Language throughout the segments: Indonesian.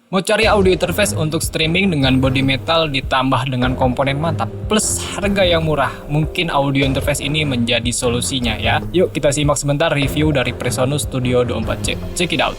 Mau cari audio interface untuk streaming dengan body metal ditambah dengan komponen mantap plus harga yang murah, mungkin audio interface ini menjadi solusinya ya. Yuk kita simak sebentar review dari Presonus Studio 24C. Check it out.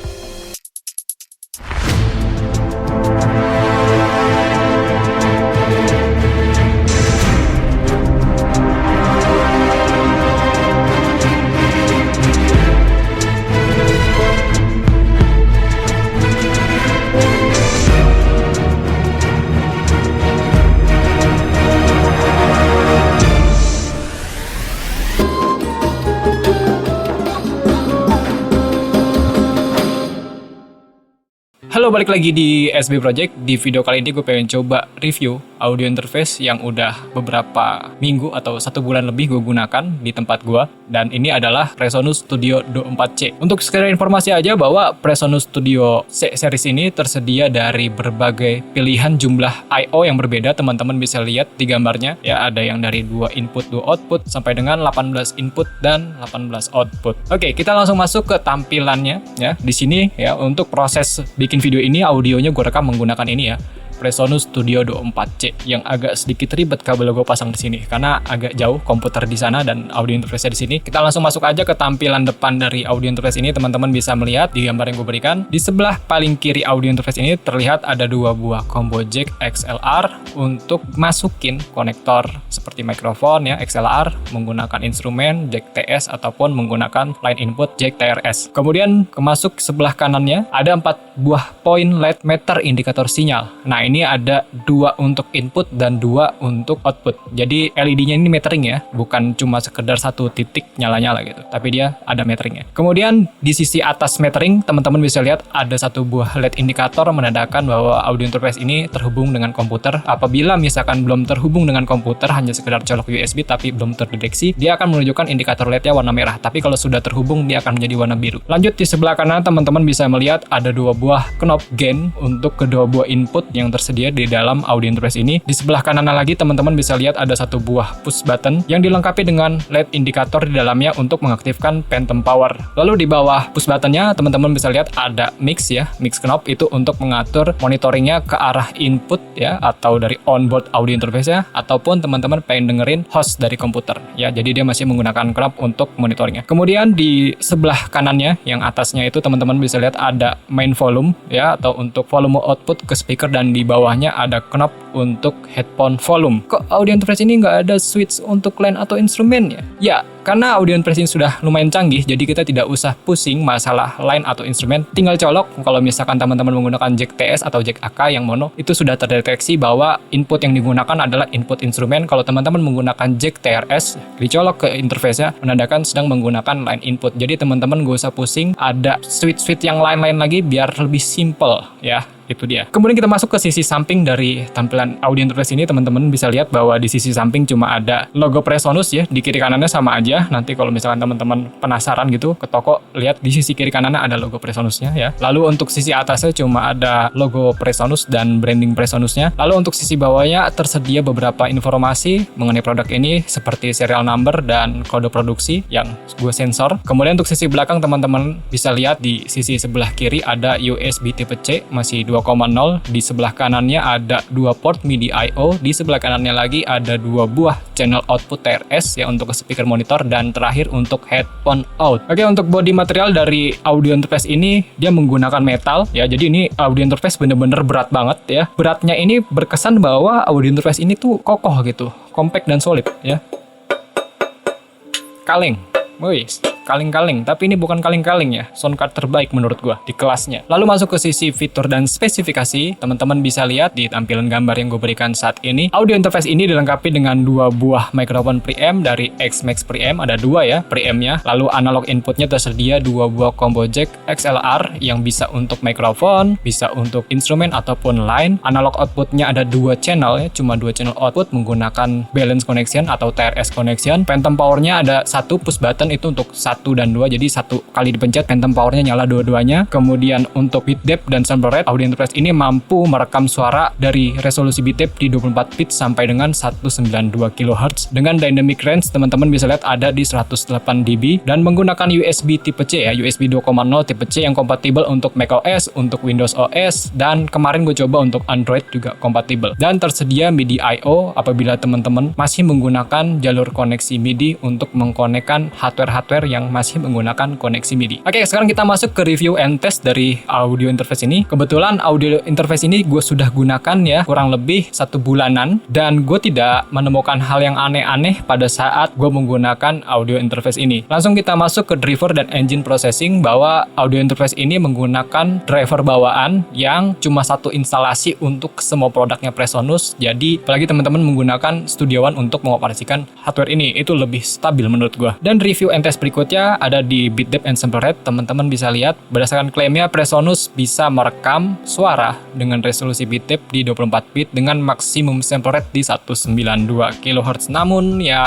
Halo, balik lagi di SB Project. Di video kali ini gue pengen coba review audio interface yang udah beberapa minggu atau 1 bulan lebih gue gunakan di tempat gue. Dan ini adalah Presonus Studio 24C. Untuk sekedar informasi aja bahwa Presonus Studio C series ini tersedia dari berbagai pilihan jumlah I/O yang berbeda. Teman-teman bisa lihat di gambarnya ya, ada yang dari 2 input 2 output sampai dengan 18 input dan 18 output. Oke, kita langsung masuk ke tampilannya ya. Di sini ya, untuk proses bikin video ini audionya gue rekam menggunakan ini ya, Presonus Studio 24C, yang agak sedikit ribet kabel gue pasang di sini karena agak jauh komputer di sana dan audio interface di sini. Kita langsung masuk aja ke tampilan depan dari audio interface ini. Teman-teman bisa melihat di gambar yang gue berikan. Di sebelah paling kiri audio interface ini terlihat ada 2 buah combo jack XLR untuk masukin konektor seperti mikrofon ya, XLR menggunakan instrumen jack TS ataupun menggunakan line input jack TRS. Kemudian kemasuk sebelah kanannya ada 4 buah point LED meter indikator sinyal. Nah, ini ada 2 untuk input dan 2 untuk output. Jadi LED-nya ini metering ya, bukan cuma sekedar 1 titik nyala-nyala gitu, tapi dia ada meteringnya. Kemudian di sisi atas metering, teman-teman bisa lihat ada 1 buah LED indikator menandakan bahwa audio interface ini terhubung dengan komputer. Apabila misalkan belum terhubung dengan komputer, hanya sekedar colok USB tapi belum terdeteksi, dia akan menunjukkan indikator LED-nya warna merah. Tapi kalau sudah terhubung, dia akan menjadi warna biru. Lanjut di sebelah kanan, teman-teman bisa melihat ada 2 buah knob gain untuk kedua buah input yang tersedia di dalam audio interface ini. Di sebelah kanan lagi teman-teman bisa lihat ada 1 buah push button yang dilengkapi dengan LED indikator di dalamnya untuk mengaktifkan phantom power. Lalu di bawah push buttonnya teman-teman bisa lihat ada mix ya, mix knob itu untuk mengatur monitoringnya ke arah input ya, atau dari onboard audio interface-nya, ataupun teman-teman pengen dengerin host dari komputer ya, jadi dia masih menggunakan knob untuk monitoringnya. Kemudian di sebelah kanannya yang atasnya itu teman-teman bisa lihat ada main volume ya, atau untuk volume output ke speaker, dan di bawahnya ada knob untuk headphone volume. Kok audio interface ini nggak ada switch untuk line atau instrumennya? Ya, karena audio interface ini sudah lumayan canggih, jadi kita tidak usah pusing masalah line atau instrumen. Tinggal colok. Kalau misalkan teman-teman menggunakan jack TS atau jack AK yang mono, itu sudah terdeteksi bahwa input yang digunakan adalah input instrumen. Kalau teman-teman menggunakan jack TRS, dicolok ke interface-nya, menandakan sedang menggunakan line input. Jadi teman-teman gak usah pusing ada switch-switch yang lain-lain lagi, biar lebih simple ya. Itu dia. Kemudian kita masuk ke sisi samping dari tampilan audio interface ini. Teman-teman bisa lihat bahwa di sisi samping cuma ada logo Presonus ya, di kiri kanannya sama aja. Nanti kalau misalkan teman-teman penasaran gitu ke toko, lihat di sisi kiri kanannya ada logo Presonusnya ya. Lalu untuk sisi atasnya cuma ada logo Presonus dan branding Presonusnya. Lalu untuk sisi bawahnya tersedia beberapa informasi mengenai produk ini seperti serial number dan kode produksi yang gue sensor. Kemudian untuk sisi belakang teman-teman bisa lihat di sisi sebelah kiri ada USB tipe C masih 2,0. Di sebelah kanannya ada 2 port MIDI I/O. Di sebelah kanannya lagi ada 2 buah channel output TRS ya untuk speaker monitor, dan terakhir untuk headphone out. Oke, untuk body material dari audio interface ini dia menggunakan metal ya. Jadi ini audio interface bener-bener berat banget ya. Beratnya ini berkesan bahwa audio interface ini tuh kokoh gitu, compact dan solid ya. Kaleng. Wih, kaleng-kaleng, tapi ini bukan kaleng-kaleng ya, sound card terbaik menurut gua di kelasnya. Lalu masuk ke sisi fitur dan spesifikasi, teman-teman bisa lihat di tampilan gambar yang gue berikan saat ini. Audio interface ini dilengkapi dengan 2 buah mikrofon preamp dari X-Max preamp, ada 2 ya preampnya. Lalu analog inputnya tersedia 2 buah combo jack XLR yang bisa untuk mikrofon, bisa untuk instrumen ataupun line. Analog outputnya ada 2 channel ya, cuma 2 channel output menggunakan balance connection atau TRS connection. Phantom powernya ada 1 push button itu untuk 1 1 dan 2, jadi satu kali dipencet phantom powernya nyala dua-duanya. Kemudian untuk bit depth dan sample rate, audio interface ini mampu merekam suara dari resolusi bit depth di 24 bit sampai dengan 192 kHz. Dengan dynamic range teman-teman bisa lihat ada di 108 dB dan menggunakan USB tipe C ya, USB 2.0 tipe C yang kompatibel untuk macOS, untuk Windows OS, dan kemarin gue coba untuk Android juga kompatibel. Dan tersedia MIDI I/O apabila teman-teman masih menggunakan jalur koneksi MIDI untuk mengkonekkan hardware-hardware yang masih menggunakan koneksi MIDI. Oke, sekarang kita masuk ke review and test dari audio interface ini. Kebetulan audio interface ini gue sudah gunakan ya kurang lebih 1 bulanan dan gue tidak menemukan hal yang aneh-aneh pada saat gue menggunakan audio interface ini. Langsung kita masuk ke driver dan engine processing, bahwa audio interface ini menggunakan driver bawaan yang cuma satu instalasi untuk semua produknya Presonus. Jadi apalagi teman-teman menggunakan Studio One untuk mengoperasikan hardware ini, itu lebih stabil menurut gue. Dan review and test berikutnya ada di bit depth and sample rate. Teman-teman bisa lihat berdasarkan klaimnya Presonus bisa merekam suara dengan resolusi bit depth di 24 bit dengan maksimum sample rate di 192 kHz. Namun ya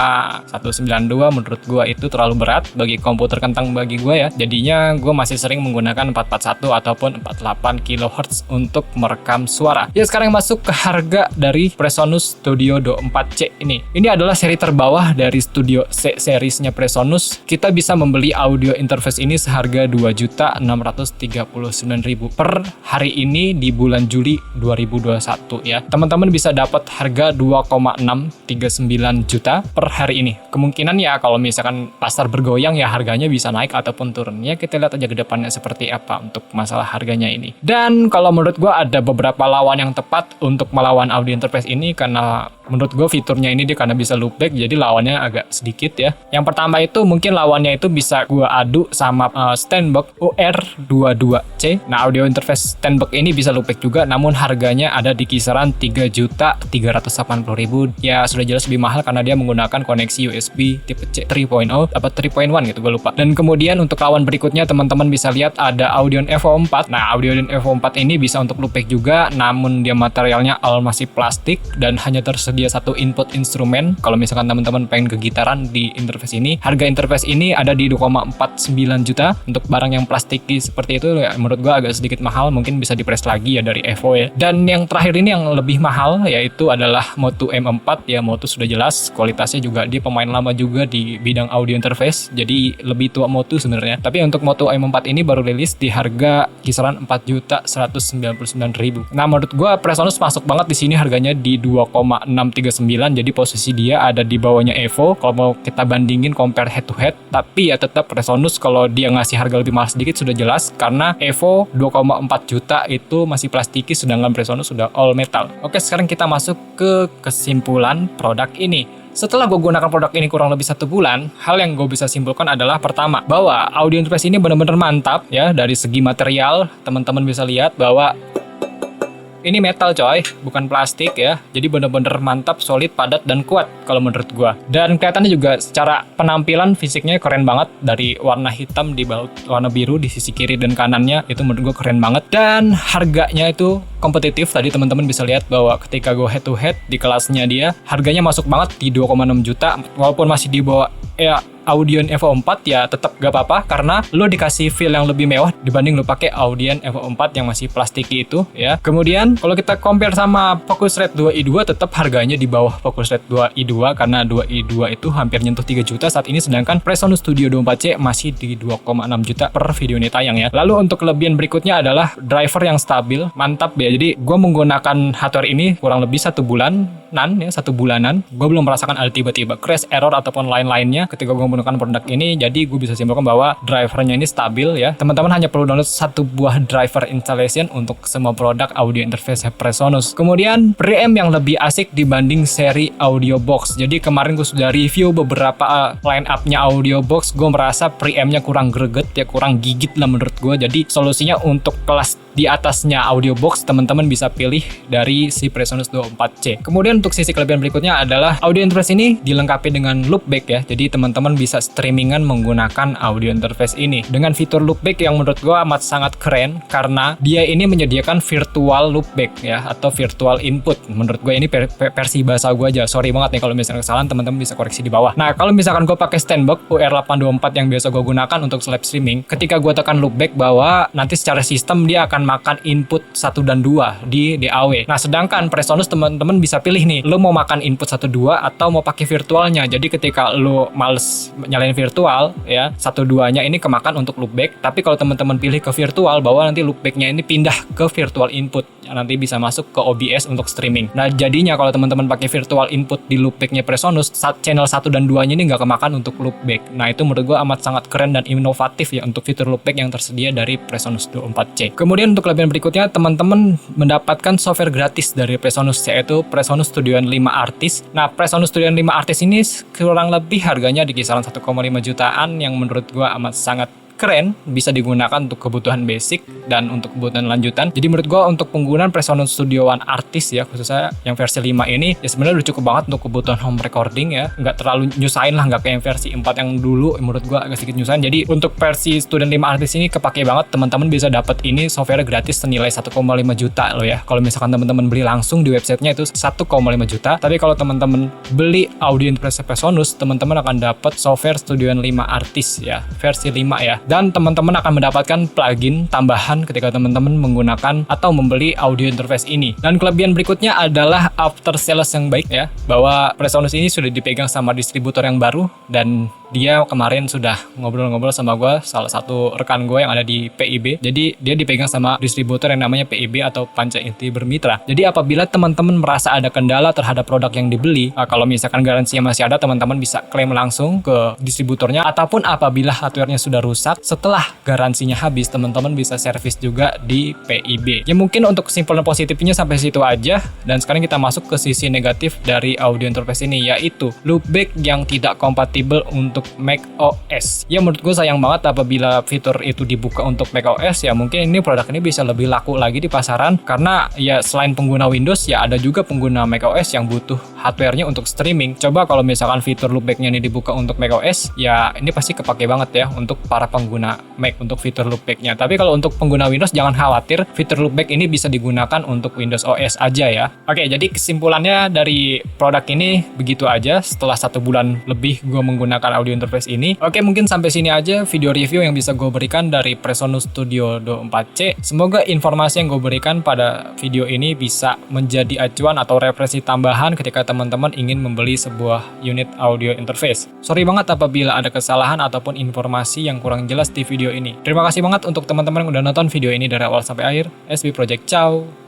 192 menurut gue itu terlalu berat bagi komputer kentang bagi gue ya. Jadinya gue masih sering menggunakan 441 ataupun 48 kHz untuk merekam suara. Ya, sekarang masuk ke harga dari Presonus Studio Do 4C ini. Ini adalah seri terbawah dari Studio C seriesnya Presonus. Kita bisa membeli audio interface ini seharga 2.639.000 per hari ini di bulan Juli 2021 ya. Teman-teman bisa dapat harga 2,639 juta per hari ini. Kemungkinan ya kalau misalkan pasar bergoyang ya harganya bisa naik ataupun turun. Ya kita lihat aja ke depannya seperti apa untuk masalah harganya ini. Dan kalau menurut gue ada beberapa lawan yang tepat untuk melawan audio interface ini, karena menurut gue fiturnya ini dia karena bisa loopback, jadi lawannya agak sedikit ya. Yang pertama itu mungkin lawannya itu bisa gue adu sama Steinberg UR22C. Nah, audio interface Steinberg ini bisa loopback juga, namun harganya ada di kisaran 3.380.000. Ya sudah jelas lebih mahal karena dia menggunakan koneksi USB tipe C 3.0 atau 3.1 gitu, gue lupa. Dan kemudian untuk lawan berikutnya teman-teman bisa lihat ada Audioin Evo 4. Nah, Audioin Evo 4 ini bisa untuk loopback juga, namun dia materialnya all masih plastik dan hanya tersedia satu input instrumen. Kalau misalkan teman-teman pengen kegitaran di interface ini, harga interface ini ada di 2,49 juta. Untuk barang yang plastiki seperti itu ya, menurut gua agak sedikit mahal, mungkin bisa dipress lagi ya dari Evo ya. Dan yang terakhir ini yang lebih mahal yaitu adalah Motu M4 ya. Motu sudah jelas kualitasnya juga, dia pemain lama juga di bidang audio interface, jadi lebih tua Motu sebenarnya. Tapi untuk Motu M4 ini baru rilis di harga kisaran 4.199.000. Nah, menurut gua Presonus masuk banget di sini, harganya di 2,639, jadi posisi dia ada di bawahnya Evo kalau mau kita bandingin compare head to head. Tapi ya tetap Presonus kalau dia ngasih harga lebih mahal sedikit sudah jelas, karena Evo 2,4 juta itu masih plastiki sedangkan Presonus sudah all metal. Oke, sekarang kita masuk ke kesimpulan produk ini. Setelah gue gunakan produk ini kurang lebih 1 bulan, hal yang gue bisa simpulkan adalah pertama, bahwa audio interface ini benar-benar mantap ya. Dari segi material, teman-teman bisa lihat bahwa ini metal coy, bukan plastik ya. Jadi bener-bener mantap, solid, padat, dan kuat kalau menurut gua. Dan kelihatannya juga secara penampilan fisiknya keren banget. Dari warna hitam di baut warna biru di sisi kiri dan kanannya, itu menurut gua keren banget. Dan harganya itu kompetitif. Tadi teman-teman bisa lihat bahwa ketika gua head to head di kelasnya dia, harganya masuk banget di 2,6 juta. Walaupun masih di bawah ya Audioin Evo 4 ya tetap gak apa-apa, karena lo dikasih feel yang lebih mewah dibanding lo pakai Audioin Evo 4 yang masih plastiki itu ya. Kemudian kalau kita compare sama Focusrite 2i2, tetap harganya di bawah Focusrite 2i2 karena 2i2 itu hampir nyentuh 3 juta saat ini, sedangkan Presonus Studio Do 4C masih di 2,6 juta per video ini tayang ya. Lalu untuk kelebihan berikutnya adalah driver yang stabil, mantap ya. Jadi gue menggunakan hardware ini kurang lebih 1 bulanan ya, 1 bulanan. Gue belum merasakan ada tiba-tiba crash, error ataupun lain-lainnya ketika gue menggunakan produk ini. Jadi gue bisa simpulkan bahwa drivernya ini stabil ya. Teman-teman hanya perlu download 1 buah driver installation untuk semua produk audio interface Presonus. Kemudian preamp yang lebih asik dibanding seri audio box. Jadi kemarin gue sudah review beberapa line up-nya audio box, gue merasa preampnya kurang greget ya, kurang gigit lah menurut gue. Jadi solusinya untuk kelas di atasnya audio box, teman-teman bisa pilih dari si Presonus Duo 4C. Kemudian untuk sisi kelebihan berikutnya adalah audio interface ini dilengkapi dengan loopback ya. Jadi teman-teman bisa streamingan menggunakan audio interface ini dengan fitur loopback yang menurut gua amat sangat keren karena dia ini menyediakan virtual loopback ya atau virtual input. Menurut gue ini versi bahasa gue aja. Sorry banget nih kalau misalnya kesalahan, teman-teman bisa koreksi di bawah. Nah, kalau misalkan gue pakai Standbox UR824 yang biasa gue gunakan untuk live streaming, ketika gue tekan loopback bahwa nanti secara sistem dia akan makan input 1 dan 2 di DAW. Nah, sedangkan Presonus teman-teman bisa pilih nih, lo mau makan input 1 2 atau mau pakai virtualnya. Jadi ketika lo males nyalain virtual ya, 1 2-nya ini kemakan untuk loopback, tapi kalau teman-teman pilih ke virtual bahwa nanti loopbacknya ini pindah ke virtual input, nanti bisa masuk ke OBS untuk streaming. Nah, jadinya kalau teman-teman pakai virtual input di loopbacknya Presonus, channel 1 dan 2-nya ini nggak kemakan untuk loopback. Nah, itu menurut gue amat sangat keren dan inovatif ya untuk fitur loopback yang tersedia dari Presonus Duo 4C. Kemudian untuk kelebihan berikutnya, teman-teman mendapatkan software gratis dari Presonus, yaitu Presonus Studio 5 Artist. Nah, Presonus Studio 5 Artist ini kurang lebih harganya di kisaran 1,5 jutaan yang menurut gue amat sangat keren, bisa digunakan untuk kebutuhan basic dan untuk kebutuhan lanjutan. Jadi menurut gue untuk penggunaan Presonus Studio One Artist ya, khususnya yang versi 5 ini ya sebenarnya udah cukup banget untuk kebutuhan home recording ya, nggak terlalu nyusahin lah, nggak kayak yang versi 4 yang dulu menurut gue agak sedikit nyusahin. Jadi untuk versi Studio 5 Artist ini kepake banget, teman-teman bisa dapat ini software gratis senilai 1,5 juta loh ya. Kalau misalkan teman-teman beli langsung di websitenya itu 1,5 juta, tapi kalau teman-teman beli audio interface Presonus, teman-teman akan dapat software Studio 5 Artist ya, versi 5 ya. Dan teman-teman akan mendapatkan plugin tambahan ketika teman-teman menggunakan atau membeli audio interface ini. Dan kelebihan berikutnya adalah after sales yang baik ya, bahwa Presonus ini sudah dipegang sama distributor yang baru, dan dia kemarin sudah ngobrol-ngobrol sama gue, salah satu rekan gue yang ada di PIB. Jadi dia dipegang sama distributor yang namanya PIB atau Panca Inti Bermitra. Jadi apabila teman-teman merasa ada kendala terhadap produk yang dibeli, kalau misalkan garansinya masih ada, teman-teman bisa klaim langsung ke distributornya. Ataupun apabila hardware-nya sudah rusak, setelah garansinya habis, teman-teman bisa servis juga di PIB. Ya mungkin untuk kesimpulan positifnya sampai situ aja. Dan sekarang kita masuk ke sisi negatif dari audio interface ini, yaitu loopback yang tidak kompatibel untuk Mac OS. Ya menurut gue sayang banget apabila fitur itu dibuka untuk Mac OS. Ya mungkin ini produk ini bisa lebih laku lagi di pasaran, karena ya selain pengguna Windows ya ada juga pengguna Mac OS yang butuh hardware-nya untuk streaming. Coba kalau misalkan fitur loopback-nya ini dibuka untuk Mac OS, ya ini pasti kepake banget ya untuk para pengguna Mac untuk fitur loopback-nya. Tapi kalau untuk pengguna Windows jangan khawatir, fitur loopback ini bisa digunakan untuk Windows OS aja ya. Oke, jadi kesimpulannya dari produk ini begitu aja setelah 1 bulan lebih gue menggunakan audio interface ini. Oke, mungkin sampai sini aja video review yang bisa gue berikan dari Presonus Studio Duo 4C. Semoga informasi yang gue berikan pada video ini bisa menjadi acuan atau referensi tambahan ketika teman-teman ingin membeli sebuah unit audio interface. Sorry banget apabila ada kesalahan ataupun informasi yang kurang jelas di video ini. Terima kasih banget untuk teman-teman yang udah nonton video ini dari awal sampai akhir. SB Project, ciao!